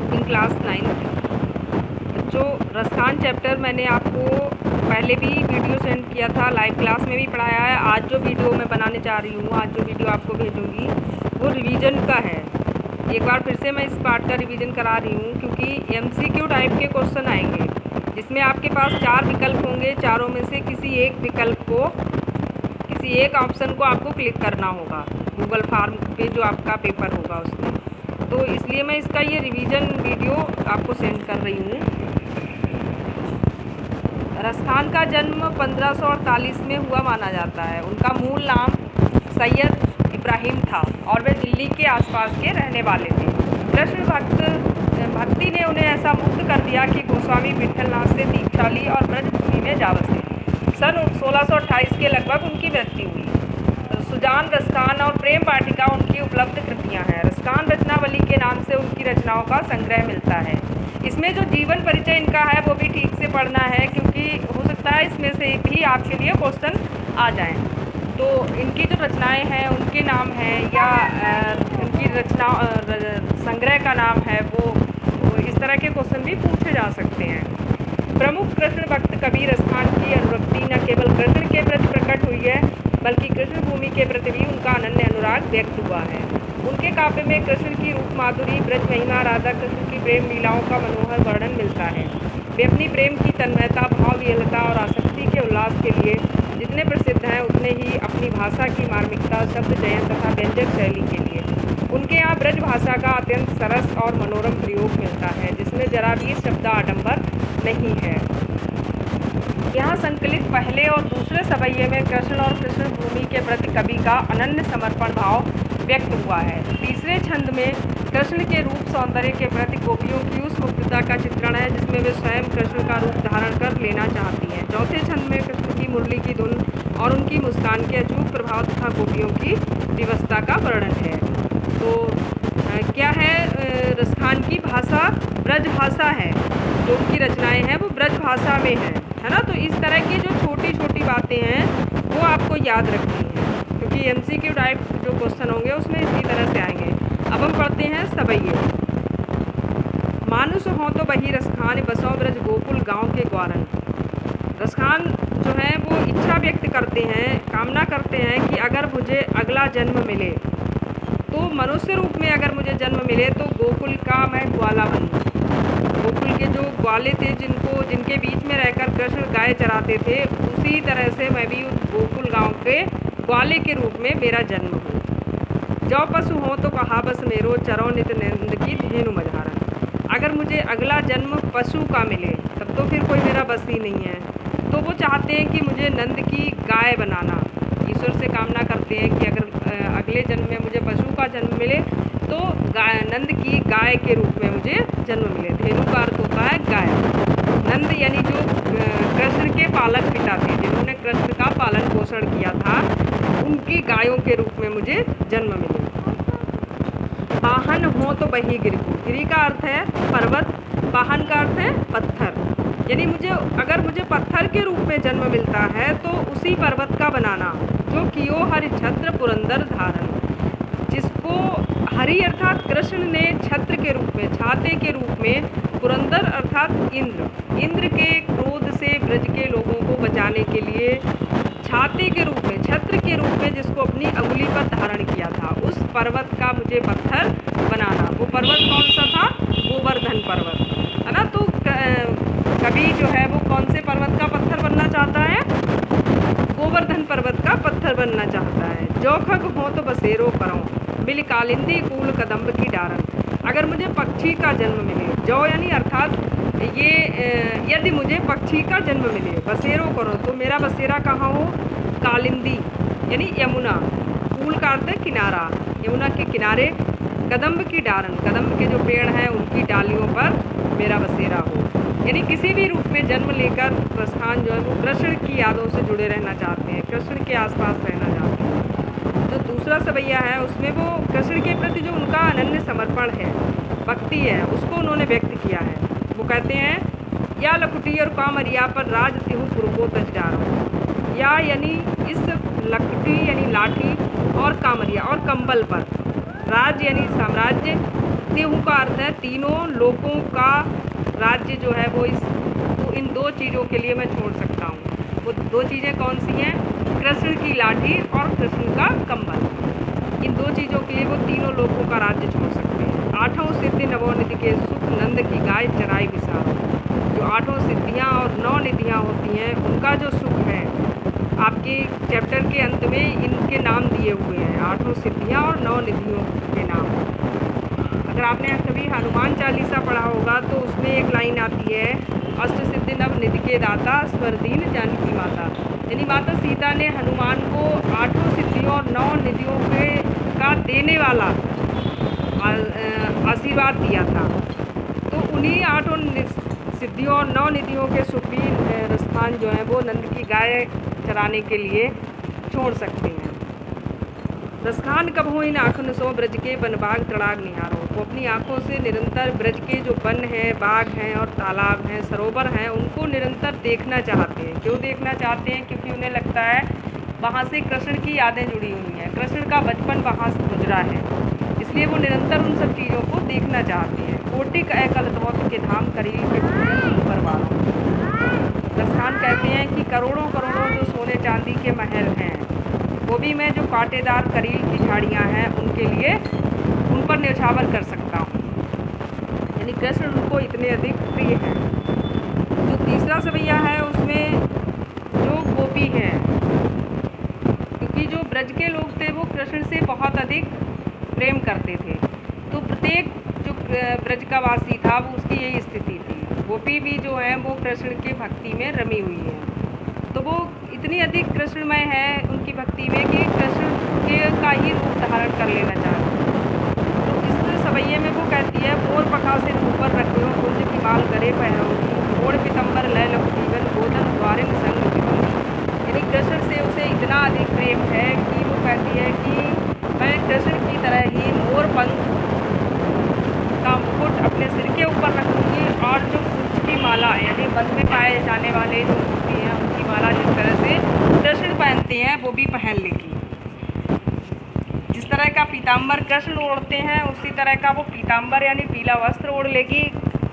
In class 9th। जो Raskhan chapter मैंने आपको पहले भी वीडियो सेंड किया था, लाइव क्लास में भी पढ़ाया है। आज जो वीडियो मैं बनाने जा रही हूँ, आज जो वीडियो आपको भेजूँगी वो रिवीजन का है। एक बार फिर से मैं इस पार्ट का रिवीजन करा रही हूँ क्योंकि एमसीक्यू टाइप के क्वेश्चन आएंगे जिसमें आपके पास 4 विकल्प होंगे। चारों में से किसी एक विकल्प को, किसी एक ऑप्शन को आपको क्लिक करना होगा गूगल फॉर्म पे जो आपका पेपर होगा उसमें। तो इसलिए मैं इसका ये रिवीजन वीडियो आपको सेंड कर रही हूँ। रसखान का जन्म 1548 में हुआ माना जाता है। उनका मूल नाम सैयद इब्राहिम था और वे दिल्ली के आसपास के रहने वाले थे। कृष्ण भक्ति ने उन्हें ऐसा मुक्त कर दिया कि गोस्वामी विठलनाथ से दीक्षा ली और ब्रजभूमि में जा बसे। सन 1628 के लगभग उनकी मृत्यु हुई। सुजान, रसखान और प्रेम वाटिका उनकी उपलब्ध कृतियाँ हैं। रसखान रचनावली के नाम से उनकी रचनाओं का संग्रह मिलता है। इसमें जो जीवन परिचय इनका है वो भी ठीक से पढ़ना है क्योंकि हो सकता है इसमें से भी आपके लिए क्वेश्चन आ जाएं। तो इनकी जो रचनाएं हैं उनके नाम हैं या इनकी रचना संग्रह का नाम है वो इस तरह के क्वेश्चन भी पूछे जा सकते हैं। प्रमुख कृष्ण भक्त कवि रसखान की अनुरक्ति न केवल कृष्ण के प्रति प्रकट हुई है बल्कि कृष्ण भूमि के प्रति भी उनका अनन्य अनुराग व्यक्त हुआ है। उनके काव्य में कृष्ण की रूप माधुरी, ब्रज महिमा, राधा कृष्ण की प्रेम लीलाओं का मनोहर वर्णन मिलता है। वे अपनी प्रेम की तन्मयता, भाव विहलता और आसक्ति के उल्लास के लिए जितने प्रसिद्ध हैं उतने ही अपनी भाषा की मार्मिकता, शब्द चयन तथा व्यंजक शैली के लिए। उनके यहाँ ब्रज भाषा का अत्यंत सरस और मनोरम प्रयोग मिलता है जिसमें जरा भी शब्द आडंबर नहीं है। यहाँ संकलित पहले और दूसरे सवैये में कृष्ण और कृष्ण भूमि के प्रति कवि का अनन्य समर्पण भाव व्यक्त हुआ है। तीसरे छंद में कृष्ण के रूप सौंदर्य के प्रति गोपियों की उस मुग्धता का चित्रण है जिसमें वे स्वयं कृष्ण का रूप धारण कर लेना चाहती हैं। चौथे छंद में कृष्ण की मुरली की धुन और उनकी मुस्कान के अचूक प्रभाव तथा गोपियों की विवस्था का वर्णन है। तो क्या है, रसखान की भाषा ब्रज भाषा है। जो उनकी रचनाएं हैं वो ब्रज भाषा में है ना। तो इस तरह की जो छोटी छोटी बातें हैं वो आपको याद रखनी है क्योंकि एमसीक्यू टाइप जो क्वेश्चन होंगे उसमें इसी तरह से आएंगे। अब हम पढ़ते हैं सवैये। मानुष हो तो बही रसखान, बसों ब्रज गोकुल गांव के ग्वारन। रसखान जो है वो इच्छा व्यक्त करते हैं, कामना करते हैं कि अगर मुझे अगला जन्म मिले तो मनुष्य रूप में अगर मुझे जन्म मिले तो गोकुल का मैं ग्वाला बनूँ। गोकुल के जो ग्वाले थे जिनके बीच में रहकर कृष्ण गाय चराते थे, उसी तरह से मैं भी उस गोकुल गांव के ग्वाले के रूप में मेरा जन्म हो। जो पशु हो तो कहा बस मेरो, चरो नित नंद की धेनु मझारन। अगर मुझे अगला जन्म पशु का मिले तब तो फिर कोई मेरा बस ही नहीं है। तो वो चाहते हैं कि मुझे नंद की गाय बनाना। ईश्वर से कामना करते हैं कि अगर अगले जन्म में मुझे पशु का जन्म मिले तो नंद की गाय के रूप में मुझे जन्म मिले। धेनु का अर्थ होता है गाय। नंद यानी जो कृष्ण के पालक पिता थे, जिन्होंने कृष्ण का पालन पोषण किया था, उनकी गायों के रूप में मुझे जन्म मिले। वाहन हो तो बही गिरिपु। गिरि का अर्थ है पर्वत, वाहन का अर्थ है पत्थर। यानी अगर मुझे पत्थर के रूप में जन्म मिलता है तो उसी पर्वत का बनाना जो कियो हरि छत्र पुरंदर धारण, जिसको हरि अर्थात कृष्ण ने छत्र के रूप में, छाते के रूप में, पुरंदर अर्थात इंद्र के क्रोध से ब्रज के लोगों को बचाने के लिए छाते के रूप में, छत्र के रूप में जिसको अपनी अंगुली पर धारण किया था, उस पर्वत का मुझे पत्थर बनाना। वो पर्वत कौन सा था? गोवर्धन पर्वत, है ना। तो कवि जो है वो कौन से पर्वत का पत्थर बनना चाहता है? गोवर्धन पर्वत का पत्थर बनना चाहता है। जो खग हो तो बसेरो करो, बिल कालिंदी कूल कदम्ब की डारन। अगर मुझे पक्षी का जन्म मिले, जो यानी अर्थात ये यदि मुझे पक्षी का जन्म मिले, बसेरो करो तो मेरा बसेरा कहाँ हो? कालिंदी यानी यमुना, कूल का अर्थ है किनारा, यमुना के किनारे, कदम्ब की डारन, कदम्ब के जो पेड़ हैं उनकी डालियों पर मेरा बसेरा हो। यानी किसी भी रूप में जन्म लेकर रसखान जो है वो कृष्ण की यादों से जुड़े रहना चाहते हैं, कृष्ण के आसपास रहना चाहते हैं। जो दूसरा सवैया है उसमें वो कृष्ण के प्रति जो उनका अनन्य समर्पण है, भक्ति है, उसको उन्होंने व्यक्त किया है। वो कहते हैं या लकुटी और कामरिया पर राज तिहु पुरको तज डारो। या यानी इस लकड़ी यानी लाठी और कामरिया और कंबल पर, राज यानी साम्राज्य, तेहु का अर्थ है तीनों लोकों का राज्य जो है वो तो इन दो चीज़ों के लिए मैं छोड़ सकता हूँ। वो दो चीज़ें कौन सी हैं? कृष्ण की लाठी और कृष्ण का कंबल। इन दो चीज़ों के लिए वो तीनों लोकों का राज्य छोड़ सकते हैं। आठों सिद्धि नवो निधि के सुख नंद की गाय चराई विसारो। जो आठों सिद्धियाँ और नौ निधियाँ होती हैं उनका जो सुख है, आपके चैप्टर के अंत में इनके नाम दिए हुए हैं, आठों सिद्धियाँ और नौ निधियों के नाम। अगर आपने कभी हनुमान चालीसा पढ़ा होगा तो उसमें एक लाइन आती है, अष्ट सिद्धि नव निधि के दाता स्वर्दीन जानकी माता। यानी माता सीता ने हनुमान को आठों सिद्धियों और नौ निधियों का देने वाला आशीर्वाद दिया था। तो उन्हीं आठों सिद्धियों और नौ निधियों के सुखी स्थान जो है वो नंद की गाय चराने के लिए छोड़ सकते हैं। रसखान कब हो इन आँखों सो ब्रज के वन बाग तड़ाग निहारो। वो अपनी आँखों से निरंतर ब्रज के जो वन हैं, बाग हैं और तालाब हैं, सरोवर हैं, उनको निरंतर देखना चाहते हैं। क्यों देखना चाहते हैं? क्योंकि उन्हें लगता है वहाँ से कृष्ण की यादें जुड़ी हुई हैं, कृष्ण का बचपन वहाँ से गुजरा है, इसलिए वो निरंतर उन सब चीज़ों को देखना चाहते हैं। कोटिक एकल धौत के धाम करील के परवारों। रसखान कहते हैं कि करोड़ों करोड़ों जो सोने चांदी के महल हैं, वो भी मैं जो कांटेदार करील की झाड़ियाँ हैं उनके लिए उन पर न्यौछावर कर सकता हूँ। यानी कृष्ण उनको इतने अधिक प्रिय हैं। जो तीसरा सवैया है उसमें जो गोपी हैं, क्योंकि जो ब्रज के लोग थे वो कृष्ण से बहुत अधिक प्रेम करते थे, तो प्रत्येक जो ब्रज का वासी था वो उसकी यही स्थिति थी। गोपी भी जो है वो कृष्ण की भक्ति में रमी हुई है, तो वो इतनी अधिक कृष्णमय है उनकी भक्ति में कि कृष्ण के का ही रूप धारण कर लेना चाहती है। तो इस सवैये में वो कहती है, मोर पखा से ऊपर रखे हो कुंज की बाल करे पहरोगी, मोड़ पितंबर लय लव जीवन गोधन द्वारिन संग विभूति। यानी कृष्ण से उसे इतना अधिक प्रेम है कि वो कहती है कि मैं कृष्ण की तरह ही मोर पंख का मुकुट अपने सिर के ऊपर रखूँगी और जो कुंज की माला यानी वन में पाए जाने वाले जो मूर्ति हैं उनकी माला जिस तरह से कृष्ण पहनते हैं वो भी पहन लेगी। जिस तरह का पीताम्बर कृष्ण ओढ़ते हैं उसी तरह का वो पीताम्बर यानी पीला वस्त्र ओढ़ लेगी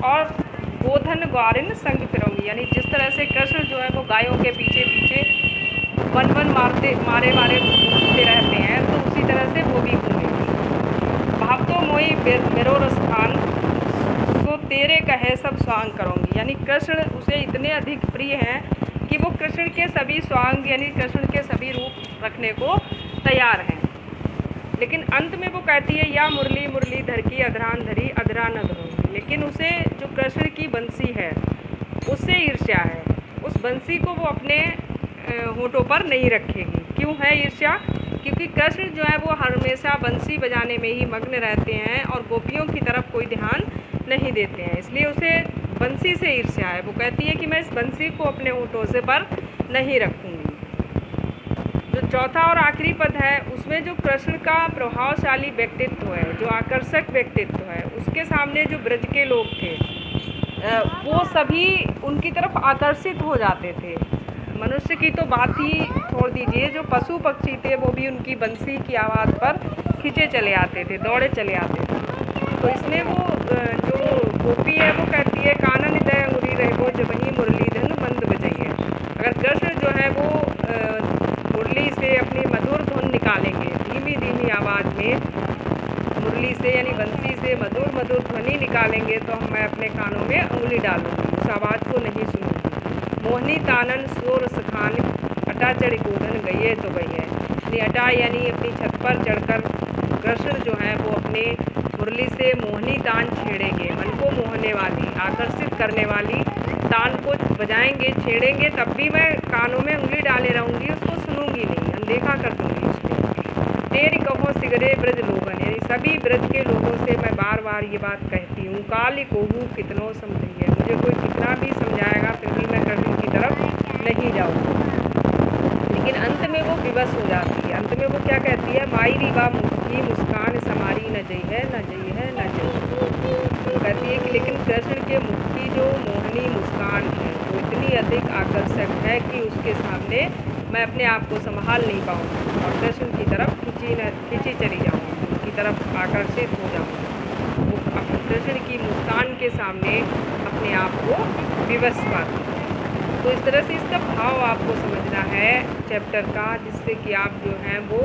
और गोधन ग्वारिन संग फिरोगी। यानी जिस तरह से कृष्ण जो है वो गायों के पीछे पीछे वन वन मारे घूमते रहते हैं, तो उसी तरह से वो भी घूमेगी। भाव तो मोई मेरो रसखान सो तेरे कहे सब स्वांग करूँगी। यानी कृष्ण उसे इतने अधिक प्रिय हैं कि वो कृष्ण के सभी स्वांग यानी कृष्ण के सभी रूप रखने को तैयार हैं। लेकिन अंत में वो कहती है, या मुरली मुरली धर की अधरान धरी अधरा न धरूँगी। लेकिन उसे जो कृष्ण की बंसी है उससे ईर्ष्या है, उस बंसी को वो अपने होठों पर नहीं रखेगी। क्यों है ईर्ष्या? क्योंकि कृष्ण जो है वो हमेशा बंसी बजाने में ही मग्न रहते हैं और गोपियों की तरफ कोई ध्यान नहीं देते हैं, इसलिए उसे बंसी से ईर्ष्या है। वो कहती है कि मैं इस बंसी को अपने होठों से पर नहीं रखूँगी। जो चौथा और आखिरी पद है उसमें जो कृष्ण का प्रभावशाली व्यक्तित्व है, जो आकर्षक व्यक्तित्व है, उसके सामने जो ब्रज के लोग थे वो सभी उनकी तरफ आकर्षित हो जाते थे। मनुष्य की तो बात ही छोड़ दीजिए, जो पशु पक्षी थे वो भी उनकी बंसी की आवाज़ पर खींचे चले आते थे, दौड़े चले आते थे। तो इसमें वो जो गोपी है वो कहती है, कानन दय अंगुरी रहो जब वहीं मुरलीधन मंद बजाइए। अगर कृष्ण जो है वो मुरली से अपनी मधुर धुन निकालेंगे, धीमी धीमी आवाज़ में मुरली से यानी बंसी से मधुर मधुर ध्वनि निकालेंगे तो मैं अपने कानों में उंगली डालूंगी, उस आवाज़ को नहीं सुनूंगी। मोहनी तानन सोर सखान अटा चढ़ी गोधन गई है तो गई है। यानी अटा यानी अपनी छत पर चढ़कर कृष्ण जो है वो अपने मुरली से मोहनी तान छेड़ेंगे, मन को मोहने वाली आकर्षित करने वाली तान को बजाएंगे, छेड़ेंगे, तब भी मैं कानों में उंगली डाले रहूँगी, उसको सुनूंगी नहीं, अनदेखा कर दूँगी उसमें। तेरी कहो सिगरे ब्रज लोगन, यानी सभी ब्रज के लोगों से मैं बार बार ये बात कहती हूँ, काली कोहू कितनों समझिए, मुझे कोई कितना भी समझाएगा फिर भी मैं कृष्ण की तरफ नहीं जाऊँगी। लेकिन अंत में वो विवश हो जाती है। अंत में वो क्या कहती है, माई रीवा मुखी मुस्कान समारी न जई है न जई है न जई। वो कहती है कि लेकिन कृष्ण के मुख की जो मोहनी मुस्कान है वो इतनी अधिक आकर्षक है कि उसके सामने मैं अपने आप को संभाल नहीं पाऊँगी और कृष्ण की तरफ खींची चली जाऊँगी, उनकी तरफ आकर्षित हो जाऊँगी। कृष्ण की मुस्कान के सामने अपने आप को विवश पाते हैं। तो इस तरह से इसका भाव आपको समझना है चैप्टर का, जिससे कि आप जो हैं वो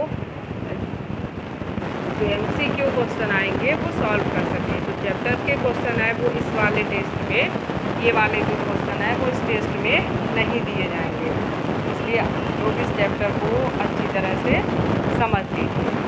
जो MCQ क्वेश्चन आएंगे वो सॉल्व कर सकें। जो चैप्टर के क्वेश्चन है वो इस वाले टेस्ट में, ये वाले जो क्वेश्चन है वो इस टेस्ट में नहीं दिए जाएंगे, इसलिए लोग इस चैप्टर को अच्छी तरह से समझ लीजिए।